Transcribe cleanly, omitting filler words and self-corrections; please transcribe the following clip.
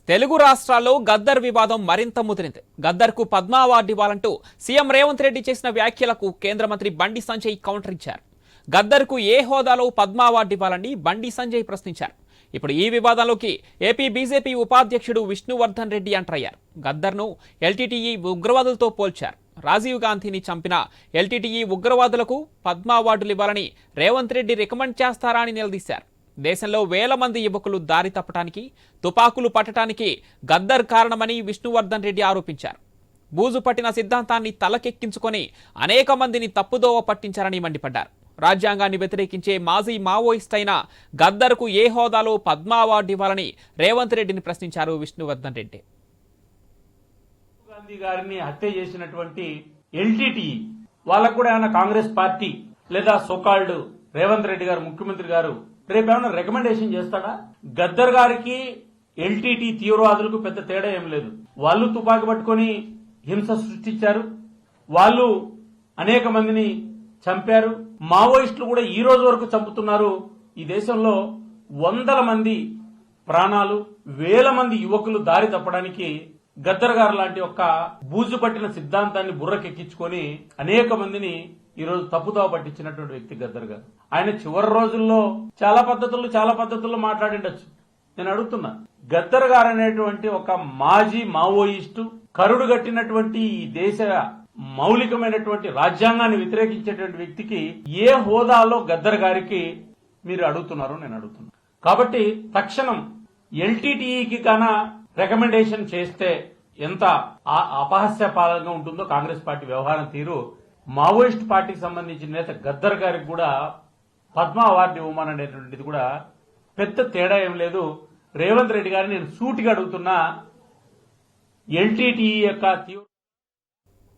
తెలుగు రాష్ట్రాల్లో గద్దర్ వివాదం మరింత ముదిరింది. గద్దర్కు పద్మ అవార్డు ఇవ్వాలంటూ సీఎం రేవంత్ రెడ్డి చేసిన వ్యాఖ్యలకు కేంద్ర మంత్రి బండి సంజయ్ కౌంటర్ ఇచ్చారు. గద్దర్కు ఏ హోదాలో పద్మ అవార్డు ఇవ్వాలని బండి సంజయ్ ప్రశ్నించారు. ఇప్పుడు ఈ వివాదంలోకి ఏపీ బీజేపీ ఉపాధ్యక్షుడు విష్ణువర్ధన్ రెడ్డి ఎంటర్ అయ్యారు. గద్దర్ను ఎల్టీటీఈ ఉగ్రవాదులతో పోల్చారు. రాజీవ్ గాంధీని చంపిన ఎల్టీటీఈ ఉగ్రవాదులకు పద్మ అవార్డులు ఇవ్వాలని రేవంత్ రెడ్డి రికమెండ్ చేస్తారా అని నిలదీశారు. దేశంలో వేల మంది యువకులు దారి తప్పటానికి, తుపాకులు పట్టడానికి గద్దర్ కారణమని విష్ణువర్ధన్ రెడ్డి ఆరోపించారు. బూజు పట్టిన సిద్ధాంతాన్ని తలకెక్కించుకొని అనేక మందిని తప్పుదోవ పట్టించారని మండిపడ్డారు. రాజ్యాంగాన్ని వ్యతిరేకించే మాజీ మావోయిస్ట్ అయిన గద్దర్కు ఏ హోదాలో పద్మ అవార్డు ఇవ్వాలని రేవంత్ రెడ్డిని ప్రశ్నించారు విష్ణువర్ధన్ రెడ్డి. గాంధీ గారిని హత్య చేసినటువంటి ఎల్టీటీఈ వాళ్ళకు కూడా ఏమైనా కాంగ్రెస్ పార్టీ లేదా సోకాల్డ్ రేవంత్ రెడ్డి గారు ముఖ్యమంత్రి గారు రేపేమైనా రికమెండేషన్ చేస్తాడా? గద్దర్ గారికి ఎల్టీటీ తీవ్రవాదులకు పెద్ద తేడా ఏం లేదు. వాళ్ళు తుపాకీ పట్టుకొని హింస సృష్టించారు, వాళ్ళు అనేక మందిని చంపారు. మావోయిస్టులు కూడా ఈ రోజు వరకు చంపుతున్నారు. ఈ దేశంలో వందల మంది ప్రాణాలు, వేల మంది యువకులు దారి తప్పడానికి గద్దర్ గారు లాంటి ఒక బూజు పట్టిన సిద్ధాంతాన్ని బుర్రకెక్కించుకొని అనేక మందిని ఈ రోజు తప్పుదోవ పట్టించినటువంటి వ్యక్తి గద్దర్ గారు. ఆయన చివరి రోజుల్లో చాలా పద్ధతుల్లో మాట్లాడిండొచ్చు. నేను అడుగుతున్నా, గద్దర్ గారు అనేటువంటి ఒక మాజీ మావోయిస్టు, కరుడు గట్టినటువంటి ఈ దేశ మౌలికమైనటువంటి రాజ్యాంగాన్ని వ్యతిరేకించేటువంటి వ్యక్తికి ఏ హోదాలో గద్దర్ గారికి మీరు అడుగుతున్నారో నేను అడుగుతున్నా. కాబట్టి తక్షణం ఎల్టీటీఈకి కన్నా రికమెండేషన్ చేస్తే ఎంత అపహాస్యపాదంగా ఉంటుందో కాంగ్రెస్ పార్టీ వ్యవహారం తీరు. మావోయిస్ట్ పార్టీకి సంబంధించిన నేత గద్దర్ గారికి కూడా పద్మ అవార్డు ఇవ్వమనేటువంటిది కూడా పెద్ద తేడా ఏం లేదు. రేవంత్ రెడ్డి గారిని నేను సూటిగా అడుగుతున్నా, ఎల్టీటీఈ యొక్క